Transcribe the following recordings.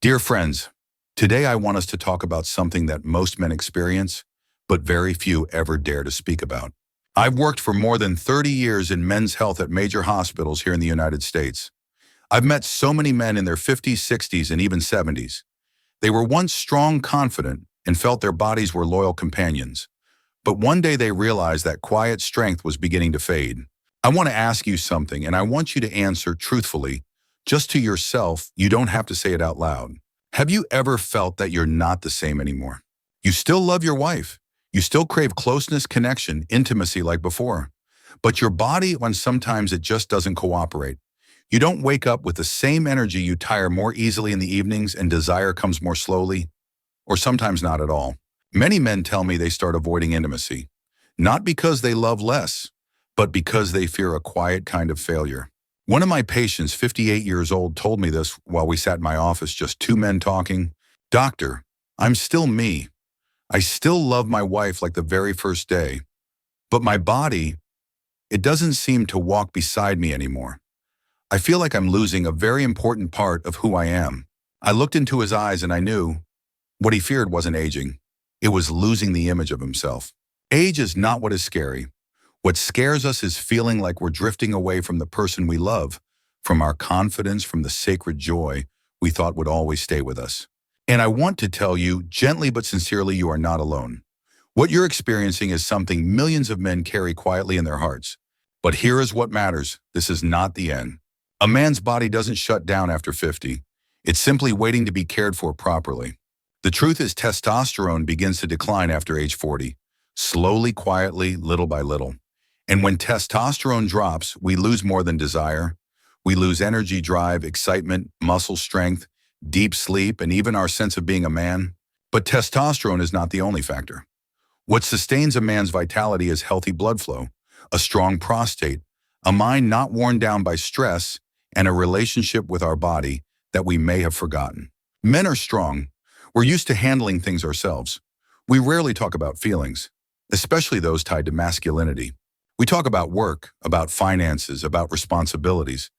Dear friends, today I want us to talk about something that most men experience, but very few ever dare to speak about. I've worked for more than 30 years in men's health at major hospitals here in the United States. I've met so many men in their 50s, 60s, and even 70s. They were once strong, confident, and felt their bodies were loyal companions. But one day they realized that quiet strength was beginning to fade. I want to ask you something, and I want you to answer truthfully, just to yourself. You don't have to say it out loud. Have you ever felt that you're not the same anymore? You still love your wife. You still crave closeness, connection, intimacy like before. But your body, when sometimes it just doesn't cooperate. You don't wake up with the same energy. You tire more easily in the evenings and desire comes more slowly, or sometimes not at all. Many men tell me they start avoiding intimacy, not because they love less, but because they fear a quiet kind of failure. One of my patients, 58 years old, told me this while we sat in my office, just two men talking. "Doctor, I'm still me. I still love my wife like the very first day. But my body, it doesn't seem to walk beside me anymore. I feel like I'm losing a very important part of who I am." I looked into his eyes and I knew what he feared wasn't aging. It was losing the image of himself. Age is not what is scary. What scares us is feeling like we're drifting away from the person we love, from our confidence, from the sacred joy we thought would always stay with us. And I want to tell you, gently but sincerely, you are not alone. What you're experiencing is something millions of men carry quietly in their hearts. But here is what matters. This is not the end. A man's body doesn't shut down after 50. It's simply waiting to be cared for properly. The truth is testosterone begins to decline after age 40, slowly, quietly, little by little. And when testosterone drops, we lose more than desire. We lose energy, drive, excitement, muscle strength, deep sleep, and even our sense of being a man. But testosterone is not the only factor. What sustains a man's vitality is healthy blood flow, a strong prostate, a mind not worn down by stress, and a relationship with our body that we may have forgotten. Men are strong. We're used to handling things ourselves. We rarely talk about feelings, especially those tied to masculinity. We talk about work, about finances, about responsibilities.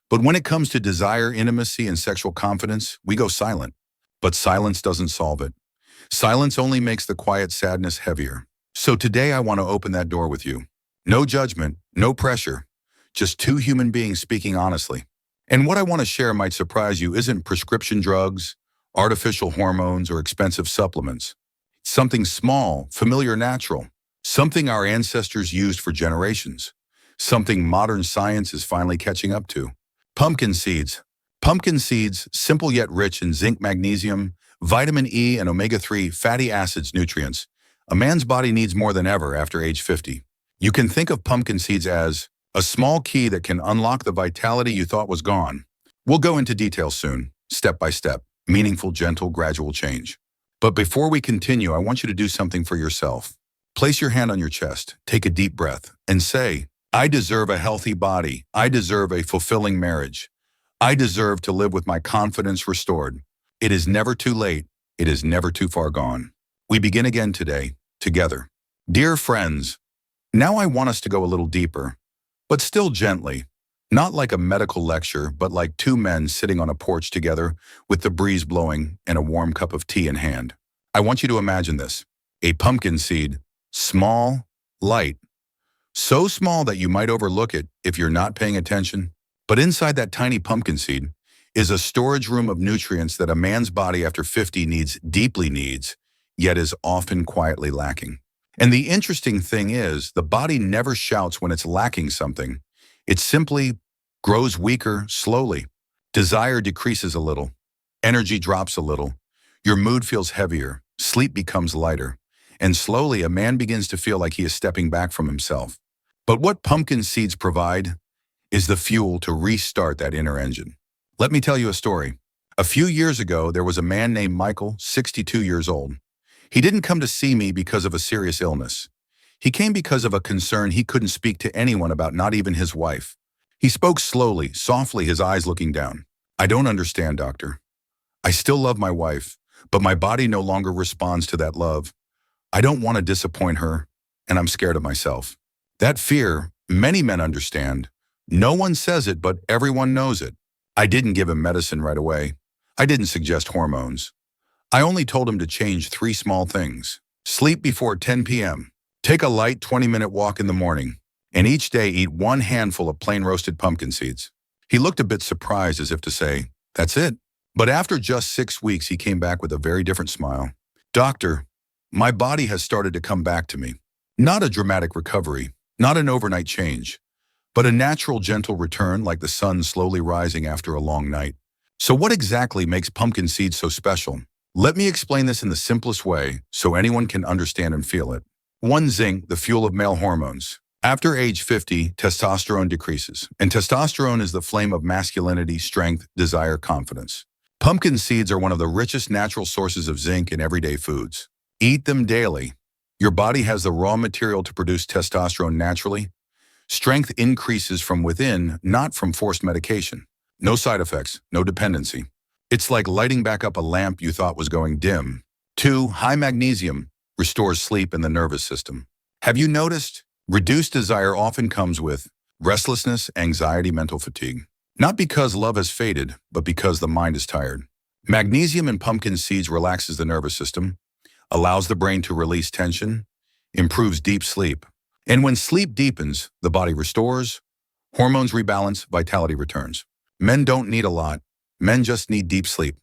But when it comes to desire, intimacy, and sexual confidence, we go silent. But silence doesn't solve it. Silence only makes the quiet sadness heavier. So today I want to open that door with you. No judgment, no pressure, just two human beings speaking honestly. And what I want to share might surprise you isn't prescription drugs, artificial hormones, or expensive supplements. It's something small, familiar, natural. Something our ancestors used for generations. Something modern science is finally catching up to. Pumpkin seeds. Pumpkin seeds, simple yet rich in zinc, magnesium, vitamin E, and omega-3 fatty acids nutrients. A man's body needs more than ever after age 50. You can think of pumpkin seeds as a small key that can unlock the vitality you thought was gone. We'll go into detail soon, step by step, meaningful, gentle, gradual change. But before we continue, I want you to do something for yourself. Place your hand on your chest, take a deep breath, and say, "I deserve a healthy body. I deserve a fulfilling marriage. I deserve to live with my confidence restored. It is never too late. It is never too far gone." We begin again today, together. Dear friends, now I want us to go a little deeper, but still gently. Not like a medical lecture, but like two men sitting on a porch together with the breeze blowing and a warm cup of tea in hand. I want you to imagine this. A pumpkin seed, small, light, so small that you might overlook it if you're not paying attention. But inside that tiny pumpkin seed is a storage room of nutrients that a man's body after 50 needs, deeply needs, yet is often quietly lacking. And the interesting thing is, the body never shouts when it's lacking something. It simply grows weaker slowly. Desire decreases a little. Energy drops a little. Your mood feels heavier. Sleep becomes lighter. And slowly, a man begins to feel like he is stepping back from himself. But what pumpkin seeds provide is the fuel to restart that inner engine. Let me tell you a story. A few years ago, there was a man named Michael, 62 years old. He didn't come to see me because of a serious illness. He came because of a concern he couldn't speak to anyone about, not even his wife. He spoke slowly, softly, his eyes looking down. "I don't understand, doctor. I still love my wife, but my body no longer responds to that love. I don't want to disappoint her, and I'm scared of myself." That fear, many men understand. No one says it, but everyone knows it. I didn't give him medicine right away. I didn't suggest hormones. I only told him to change 3 small things. Sleep before 10 p.m. Take a light 20-minute walk in the morning. And each day eat 1 handful of plain roasted pumpkin seeds. He looked a bit surprised as if to say, "That's it." But after just 6 weeks, he came back with a very different smile. "Doctor, my body has started to come back to me. Not a dramatic recovery, not an overnight change, but a natural, gentle return like the sun slowly rising after a long night." So what exactly makes pumpkin seeds so special? Let me explain this in the simplest way so anyone can understand and feel it. 1. Zinc, the fuel of male hormones. After age 50, testosterone decreases, and testosterone is the flame of masculinity, strength, desire, confidence. Pumpkin seeds are one of the richest natural sources of zinc in everyday foods. Eat them daily. Your body has the raw material to produce testosterone naturally. Strength increases from within, not from forced medication. No side effects, no dependency. It's like lighting back up a lamp you thought was going dim. 2. High magnesium restores sleep and the nervous system. Have you noticed? Reduced desire often comes with restlessness, anxiety, mental fatigue. Not because love has faded, but because the mind is tired. Magnesium in pumpkin seeds relaxes the nervous system, allows the brain to release tension, improves deep sleep. And when sleep deepens, the body restores, hormones rebalance, vitality returns. Men don't need a lot. Men just need deep sleep.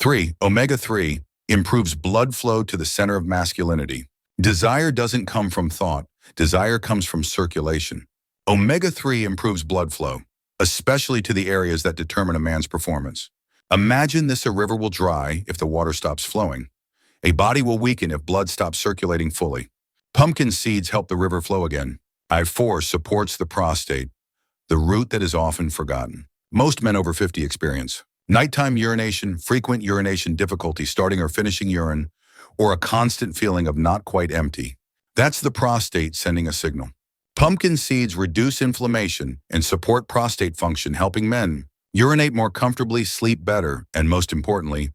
3. Omega-3 improves blood flow to the center of masculinity. Desire doesn't come from thought. Desire comes from circulation. Omega-3 improves blood flow, especially to the areas that determine a man's performance. Imagine this: a river will dry if the water stops flowing. A body will weaken if blood stops circulating fully. Pumpkin seeds help the river flow again. I-4 supports the prostate, the root that is often forgotten. Most men over 50 experience nighttime urination, frequent urination difficulty starting or finishing urine, or a constant feeling of not quite empty. That's the prostate sending a signal. Pumpkin seeds reduce inflammation and support prostate function, helping men urinate more comfortably, sleep better, and most importantly,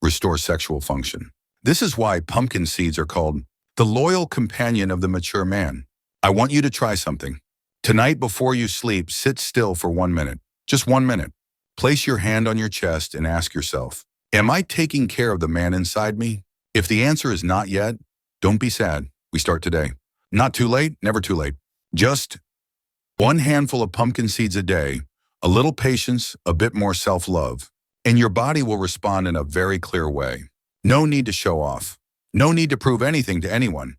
restore sexual function. This is why pumpkin seeds are called the loyal companion of the mature man. I want you to try something. Tonight before you sleep, sit still for 1 minute. Just 1 minute. Place your hand on your chest and ask yourself, am I taking care of the man inside me? If the answer is not yet, don't be sad. We start today. Not too late, never too late. Just 1 handful of pumpkin seeds a day, a little patience, a bit more self-love, and your body will respond in a very clear way. No need to show off. No need to prove anything to anyone.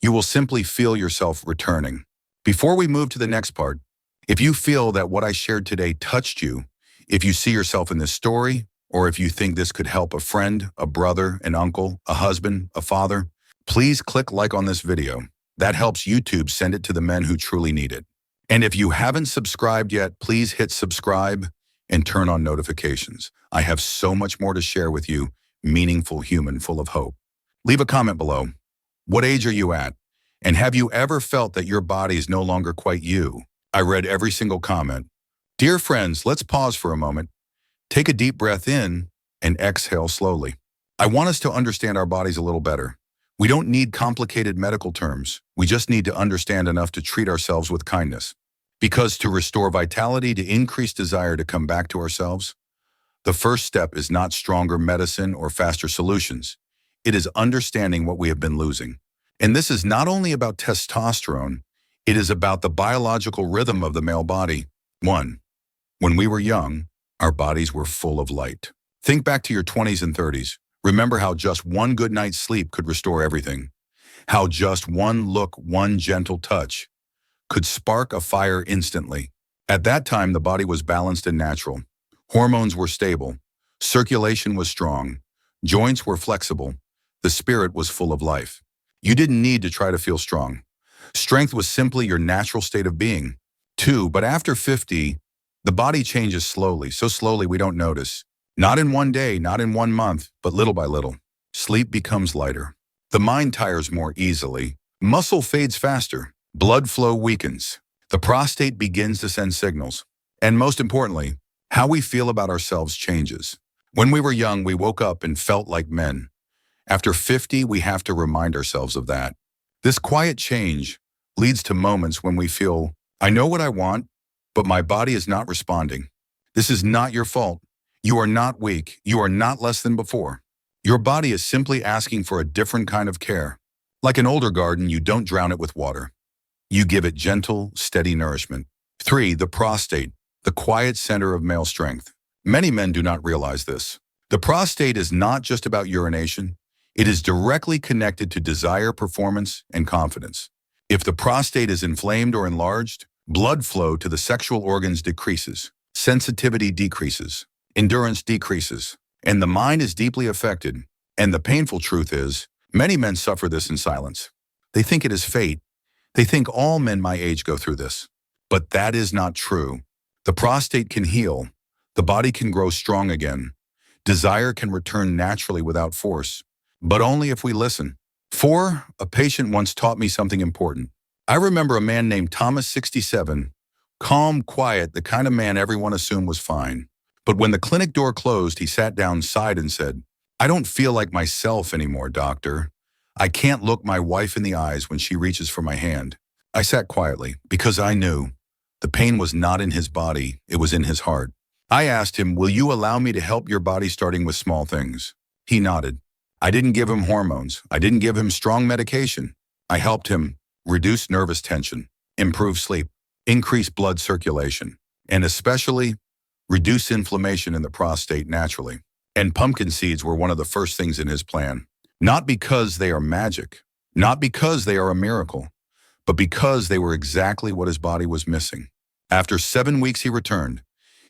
You will simply feel yourself returning. Before we move to the next part, if you feel that what I shared today touched you, if you see yourself in this story, or if you think this could help a friend, a brother, an uncle, a husband, a father, please click like on this video. That helps YouTube send it to the men who truly need it. And if you haven't subscribed yet, please hit subscribe and turn on notifications. I have so much more to share with you, meaningful human full of hope. Leave a comment below. What age are you at? And have you ever felt that your body is no longer quite you? I read every single comment. Dear friends, let's pause for a moment. Take a deep breath in and exhale slowly. I want us to understand our bodies a little better. We don't need complicated medical terms. We just need to understand enough to treat ourselves with kindness. Because to restore vitality, to increase desire to come back to ourselves, the first step is not stronger medicine or faster solutions. It is understanding what we have been losing. And this is not only about testosterone, it is about the biological rhythm of the male body. 1. When we were young, our bodies were full of light. Think back to your 20s and 30s. Remember how just 1 good night's sleep could restore everything. How just 1 look, 1 gentle touch could spark a fire instantly. At that time, the body was balanced and natural. Hormones were stable. Circulation was strong. Joints were flexible. The spirit was full of life. You didn't need to try to feel strong. Strength was simply your natural state of being. 2. But after 50, the body changes slowly, so slowly we don't notice. Not in 1 day, not in 1 month, but little by little. Sleep becomes lighter. The mind tires more easily. Muscle fades faster. Blood flow weakens. The prostate begins to send signals. And most importantly, how we feel about ourselves changes. When we were young, we woke up and felt like men. After 50, we have to remind ourselves of that. This quiet change leads to moments when we feel, I know what I want, but my body is not responding. This is not your fault. You are not weak. You are not less than before. Your body is simply asking for a different kind of care. Like an older garden, you don't drown it with water. You give it gentle, steady nourishment. 3. The prostate, the quiet center of male strength. Many men do not realize this. The prostate is not just about urination. It is directly connected to desire, performance, and confidence. If the prostate is inflamed or enlarged, blood flow to the sexual organs decreases, sensitivity decreases, endurance decreases, and the mind is deeply affected. And the painful truth is, many men suffer this in silence. They think it is fate. They think all men my age go through this. But that is not true. The prostate can heal. The body can grow strong again. Desire can return naturally without force, but only if we listen. 4. A patient once taught me something important. I remember a man named Thomas, 67, calm, quiet, the kind of man everyone assumed was fine. But when the clinic door closed, he sat down, sighed, and said, "I don't feel like myself anymore, doctor. I can't look my wife in the eyes when she reaches for my hand." I sat quietly because I knew the pain was not in his body, it was in his heart. I asked him, "Will you allow me to help your body starting with small things?" He nodded. I didn't give him hormones. I didn't give him strong medication. I helped him reduce nervous tension, improve sleep, increase blood circulation, and especially reduce inflammation in the prostate naturally. And pumpkin seeds were one of the first things in his plan. Not because they are magic, not because they are a miracle, but because they were exactly what his body was missing. After 7 weeks, he returned.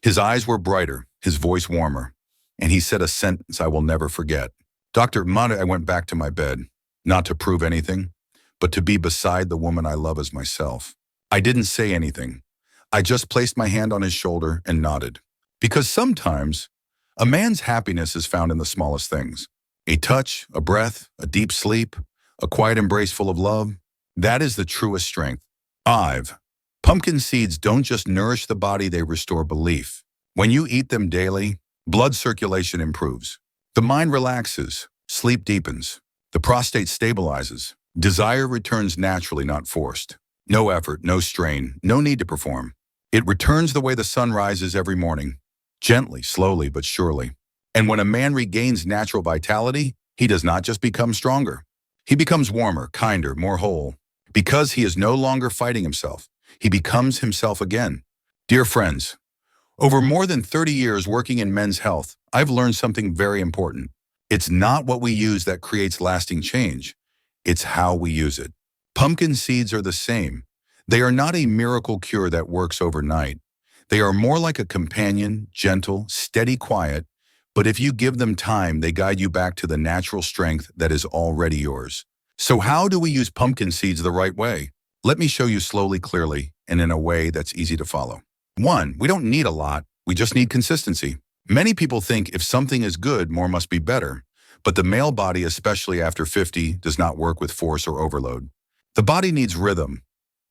His eyes were brighter, his voice warmer, and he said a sentence I will never forget. "Dr. Mata," I went back to my bed, not to prove anything, but to be beside the woman I love as myself. I didn't say anything. I just placed my hand on his shoulder and nodded. Because sometimes, a man's happiness is found in the smallest things. A touch, a breath, a deep sleep, a quiet embrace full of love. That is the truest strength. 5. Pumpkin seeds don't just nourish the body, they restore belief. When you eat them daily, blood circulation improves. The mind relaxes, sleep deepens, the prostate stabilizes. Desire returns naturally, not forced. No effort, no strain, no need to perform. It returns the way the sun rises every morning, gently, slowly, but surely. And when a man regains natural vitality, he does not just become stronger. He becomes warmer, kinder, more whole. Because he is no longer fighting himself, he becomes himself again. Dear friends, over more than 30 years working in men's health, I've learned something very important. It's not what we use that creates lasting change. It's how we use it. Pumpkin seeds are the same. They are not a miracle cure that works overnight. They are more like a companion, gentle, steady, quiet, but if you give them time, they guide you back to the natural strength that is already yours. So how do we use pumpkin seeds the right way? Let me show you slowly, clearly, and in a way that's easy to follow. 1. We don't need a lot. We just need consistency. Many people think if something is good, more must be better. But the male body, especially after 50, does not work with force or overload. The body needs rhythm.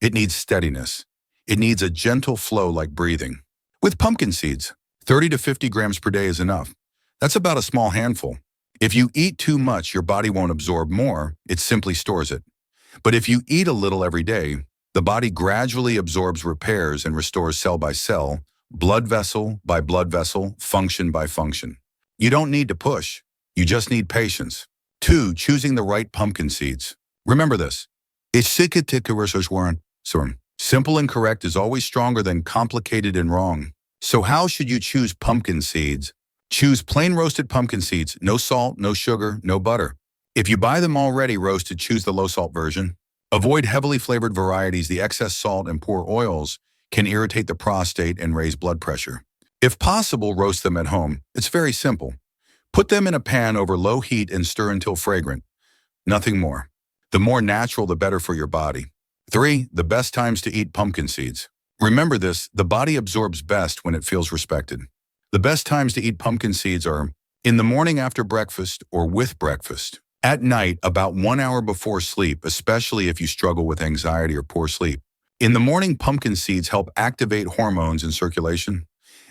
It needs steadiness. It needs a gentle flow like breathing. With pumpkin seeds, 30 to 50 grams per day is enough. That's about a small handful. If you eat too much, your body won't absorb more, it simply stores it. But if you eat a little every day, the body gradually absorbs, repairs, and restores cell by cell, blood vessel by blood vessel, function by function. You don't need to push. You just need patience. 2. Choosing the right pumpkin seeds. Remember this. Simple and correct is always stronger than complicated and wrong. So how should you choose pumpkin seeds? Choose plain roasted pumpkin seeds, no salt, no sugar, no butter. If you buy them already roasted, choose the low-salt version. Avoid heavily flavored varieties. The excess salt and poor oils can irritate the prostate and raise blood pressure. If possible, roast them at home. It's very simple. Put them in a pan over low heat and stir until fragrant. Nothing more. The more natural, the better for your body. 3. The best times to eat pumpkin seeds. Remember this, the body absorbs best when it feels respected. The best times to eat pumpkin seeds are in the morning after breakfast or with breakfast. At night, about 1 hour before sleep, especially if you struggle with anxiety or poor sleep. In the morning, pumpkin seeds help activate hormones in circulation.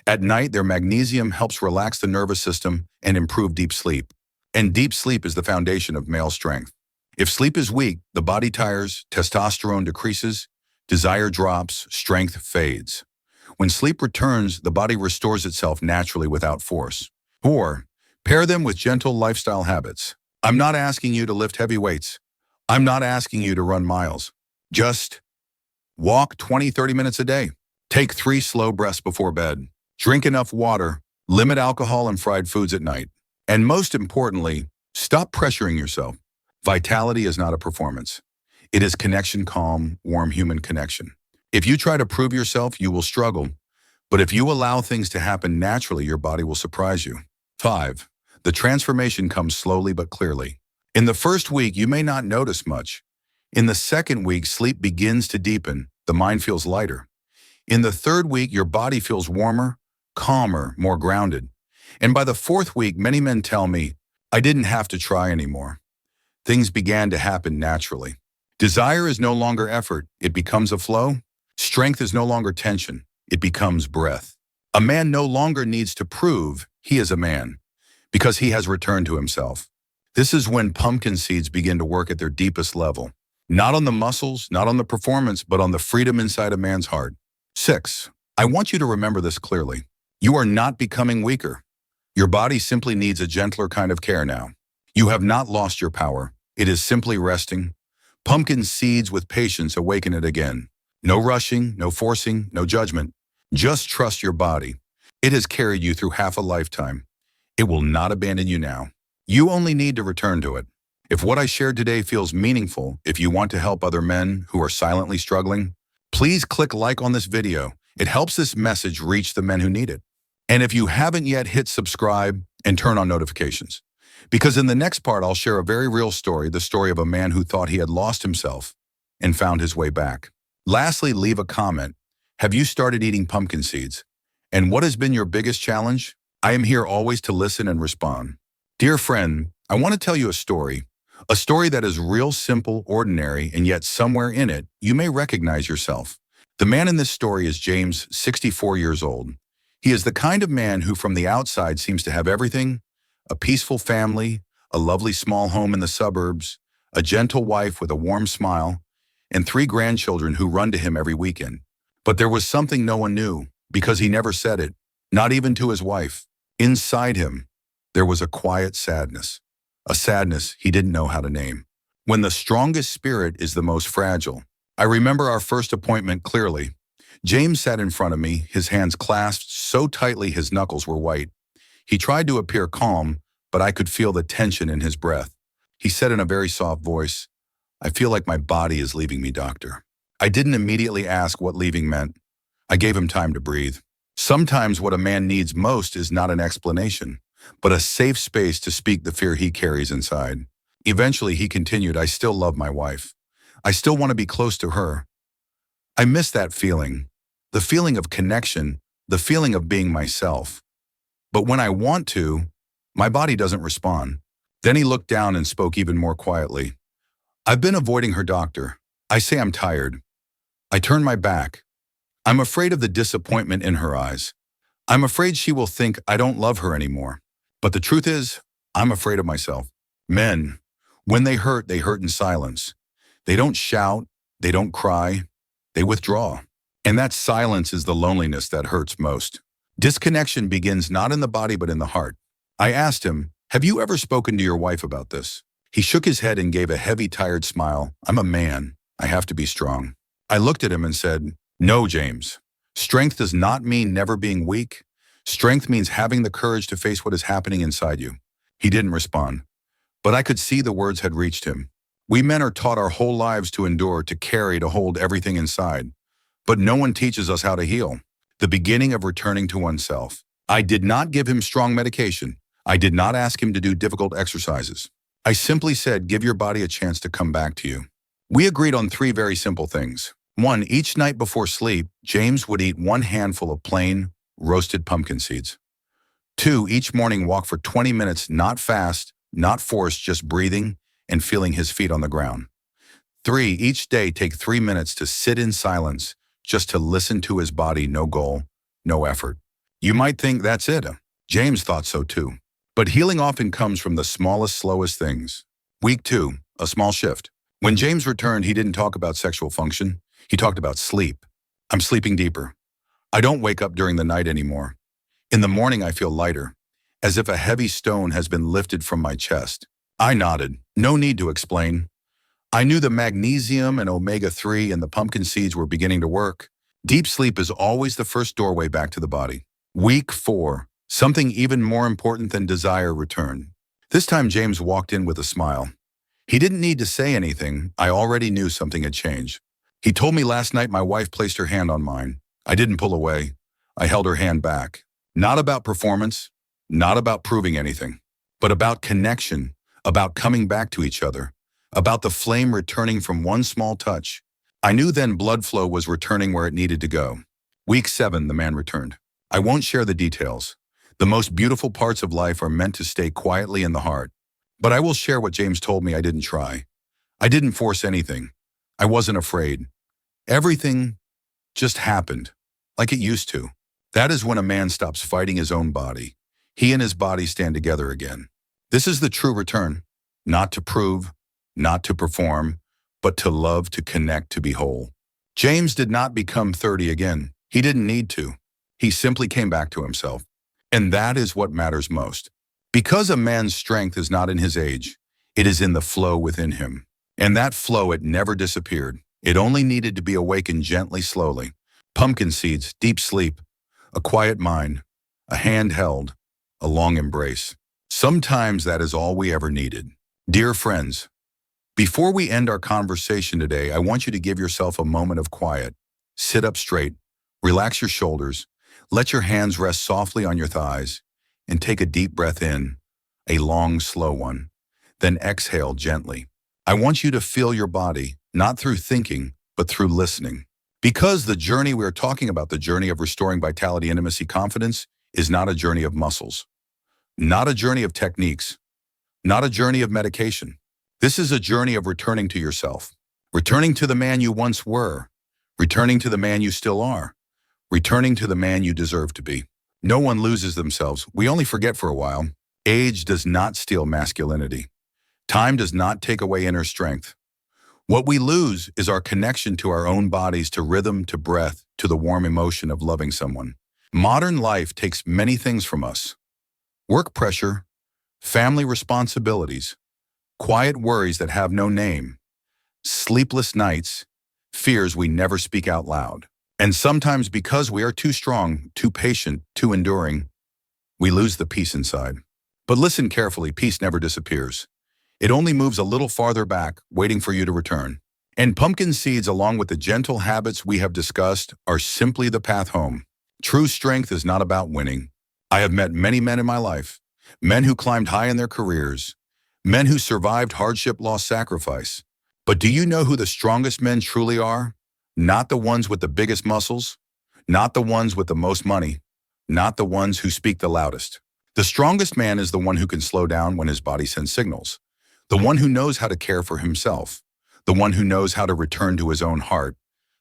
At night, their magnesium helps relax the nervous system and improve deep sleep. And deep sleep is the foundation of male strength. If sleep is weak, the body tires, testosterone decreases, desire drops, strength fades. When sleep returns, the body restores itself naturally without force. 4. Pair them with gentle lifestyle habits. I'm not asking you to lift heavy weights. I'm not asking you to run miles. Just walk 20-30 minutes a day. Take 3 slow breaths before bed. Drink enough water. Limit alcohol and fried foods at night. And most importantly, stop pressuring yourself. Vitality is not a performance. It is connection, calm, warm human connection. If you try to prove yourself, you will struggle. But if you allow things to happen naturally, your body will surprise you. 5. The transformation comes slowly but clearly. In the first week, you may not notice much. In the second week, sleep begins to deepen. The mind feels lighter. In the third week, your body feels warmer, calmer, more grounded. And by the fourth week, many men tell me, I didn't have to try anymore. Things began to happen naturally. Desire is no longer effort. It becomes a flow. Strength is no longer tension. It becomes breath. A man no longer needs to prove he is a man because he has returned to himself. This is when pumpkin seeds begin to work at their deepest level. Not on the muscles, not on the performance, but on the freedom inside a man's heart. 6. I want you to remember this clearly. You are not becoming weaker. Your body simply needs a gentler kind of care now. You have not lost your power. It is simply resting. Pumpkin seeds with patience awaken it again. No rushing, no forcing, no judgment. Just trust your body. It has carried you through half a lifetime. It will not abandon you now. You only need to return to it. If what I shared today feels meaningful, if you want to help other men who are silently struggling, please click like on this video. It helps this message reach the men who need it. And if you haven't yet, hit subscribe and turn on notifications. Because in the next part, I'll share a very real story, the story of a man who thought he had lost himself and found his way back. Lastly, leave a comment. Have you started eating pumpkin seeds? And what has been your biggest challenge? I am here always to listen and respond. Dear friend, I want to tell you a story that is real, simple, ordinary, and yet somewhere in it, you may recognize yourself. The man in this story is James, 64 years old. He is the kind of man who from the outside seems to have everything: a peaceful family, a lovely small home in the suburbs, a gentle wife with a warm smile, and 3 grandchildren who run to him every weekend. But there was something no one knew, because he never said it, not even to his wife. Inside him, there was a quiet sadness, a sadness he didn't know how to name. When the strongest spirit is the most fragile. I remember our first appointment clearly. James sat in front of me, his hands clasped so tightly his knuckles were white. He tried to appear calm, but I could feel the tension in his breath. He said in a very soft voice, I feel like my body is leaving me, doctor. I didn't immediately ask what leaving meant. I gave him time to breathe. Sometimes what a man needs most is not an explanation, but a safe space to speak the fear he carries inside. Eventually, he continued, I still love my wife. I still want to be close to her. I miss that feeling, the feeling of connection, the feeling of being myself. But when I want to, my body doesn't respond. Then he looked down and spoke even more quietly. I've been avoiding her, doctor. I say I'm tired. I turn my back. I'm afraid of the disappointment in her eyes. I'm afraid she will think I don't love her anymore. But the truth is, I'm afraid of myself. Men, when they hurt in silence. They don't shout, they don't cry, they withdraw. And that silence is the loneliness that hurts most. Disconnection begins not in the body but in the heart. I asked him, have you ever spoken to your wife about this? He shook his head and gave a heavy, tired smile. I'm a man. I have to be strong. I looked at him and said, no, James. Strength does not mean never being weak. Strength means having the courage to face what is happening inside you. He didn't respond, but I could see the words had reached him. We men are taught our whole lives to endure, to carry, to hold everything inside. But no one teaches us how to heal. The beginning of returning to oneself. I did not give him strong medication. I did not ask him to do difficult exercises. I simply said, give your body a chance to come back to you. We agreed on 3 very simple things. 1, each night before sleep, James would eat 1 handful of plain, roasted pumpkin seeds. 2, each morning walk for 20 minutes, not fast, not forced, just breathing and feeling his feet on the ground. 3, each day take 3 minutes to sit in silence, just to listen to his body, no goal, no effort. You might think that's it. James thought so too. But healing often comes from the smallest, slowest things. Week 2, a small shift. When James returned, he didn't talk about sexual function. He talked about sleep. I'm sleeping deeper. I don't wake up during the night anymore. In the morning, I feel lighter, as if a heavy stone has been lifted from my chest. I nodded. No need to explain. I knew the magnesium and omega-3 and the pumpkin seeds were beginning to work. Deep sleep is always the first doorway back to the body. Week 4. Something even more important than desire returned. This time James walked in with a smile. He didn't need to say anything. I already knew something had changed. He told me last night my wife placed her hand on mine. I didn't pull away. I held her hand back. Not about performance, not about proving anything, but about connection, about coming back to each other, about the flame returning from one small touch. I knew then blood flow was returning where it needed to go. Week 7, the man returned. I won't share the details. The most beautiful parts of life are meant to stay quietly in the heart. But I will share what James told me I didn't try. I didn't force anything. I wasn't afraid. Everything just happened, like it used to. That is when a man stops fighting his own body. He and his body stand together again. This is the true return. Not to prove, not to perform, but to love, to connect, to be whole. James did not become 30 again. He didn't need to. He simply came back to himself. And that is what matters most. Because a man's strength is not in his age, it is in the flow within him. And that flow, it never disappeared. It only needed to be awakened gently, slowly. Pumpkin seeds, deep sleep, a quiet mind, a hand held, a long embrace. Sometimes that is all we ever needed. Dear friends, before we end our conversation today, I want you to give yourself a moment of quiet. Sit up straight, relax your shoulders, let your hands rest softly on your thighs, and take a deep breath in, a long, slow one. Then exhale gently. I want you to feel your body, not through thinking, but through listening. Because the journey we are talking about, the journey of restoring vitality, intimacy, confidence, is not a journey of muscles, not a journey of techniques, not a journey of medication. This is a journey of returning to yourself, returning to the man you once were, returning to the man you still are, returning to the man you deserve to be. No one loses themselves. We only forget for a while. Age does not steal masculinity. Time does not take away inner strength. What we lose is our connection to our own bodies, to rhythm, to breath, to the warm emotion of loving someone. Modern life takes many things from us. Work pressure, family responsibilities, quiet worries that have no name, sleepless nights, fears we never speak out loud. And sometimes because we are too strong, too patient, too enduring, we lose the peace inside. But listen carefully, peace never disappears. It only moves a little farther back, waiting for you to return. And pumpkin seeds, along with the gentle habits we have discussed, are simply the path home. True strength is not about winning. I have met many men in my life, men who climbed high in their careers, men who survived hardship, loss, sacrifice. But do you know who the strongest men truly are? Not the ones with the biggest muscles, not the ones with the most money, not the ones who speak the loudest. The strongest man is the one who can slow down when his body sends signals, the one who knows how to care for himself, the one who knows how to return to his own heart,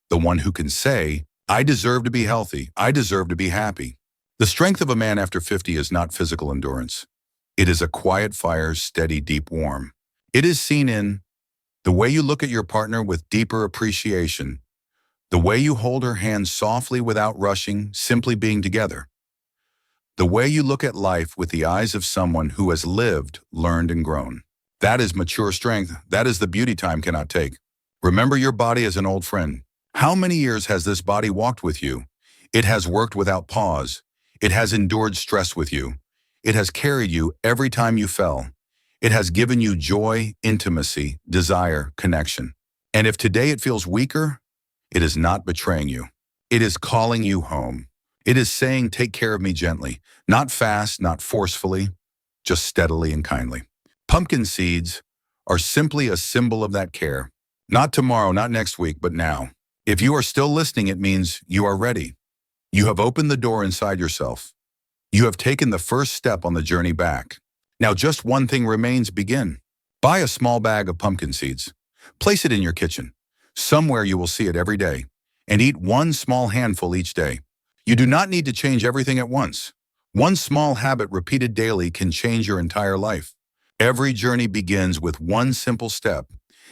the one who can say, I deserve to be healthy, I deserve to be happy. The strength of a man after 50 is not physical endurance. It is a quiet fire, steady, deep, warm. It is seen in the way you look at your partner with deeper appreciation, the way you hold her hand softly without rushing, simply being together, the way you look at life with the eyes of someone who has lived, learned, and grown. That is mature strength. That is the beauty time cannot take. Remember your body as an old friend. How many years has this body walked with you? It has worked without pause. It has endured stress with you. It has carried you every time you fell. It has given you joy, intimacy, desire, connection. And if today it feels weaker, it is not betraying you. It is calling you home. It is saying, take care of me gently, not fast, not forcefully, just steadily and kindly. Pumpkin seeds are simply a symbol of that care. Not tomorrow, not next week, but now. If you are still listening, it means you are ready. You have opened the door inside yourself. You have taken the first step on the journey back. Now just one thing remains: begin. Buy a small bag of pumpkin seeds. Place it in your kitchen. Somewhere you will see it every day. And eat one small handful each day. You do not need to change everything at once. One small habit repeated daily can change your entire life. Every journey begins with one simple step,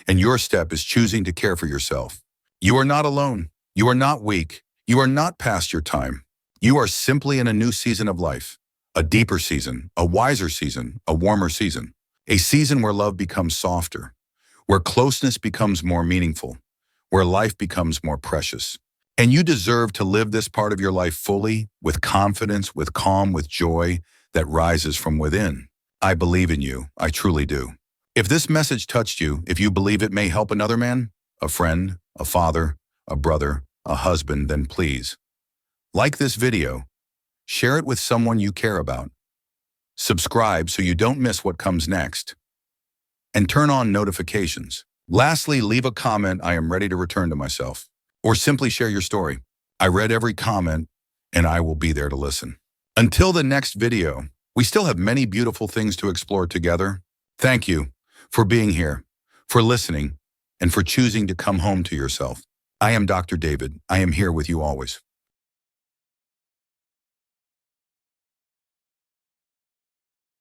and your step is choosing to care for yourself. You are not alone. You are not weak. You are not past your time. You are simply in a new season of life. A deeper season, a wiser season, a warmer season. A season where love becomes softer, where closeness becomes more meaningful, where life becomes more precious. And you deserve to live this part of your life fully, with confidence, with calm, with joy that rises from within. I believe in you. I truly do. If this message touched you, if you believe it may help another man, a friend, a father, a brother, a husband, then please like this video, share it with someone you care about, subscribe so you don't miss what comes next, and turn on notifications. Lastly, leave a comment, I am ready to return to myself, or simply share your story. I read every comment and I will be there to listen. Until the next video, we still have many beautiful things to explore together. Thank you for being here, for listening, and for choosing to come home to yourself. I am Dr. David. I am here with you always.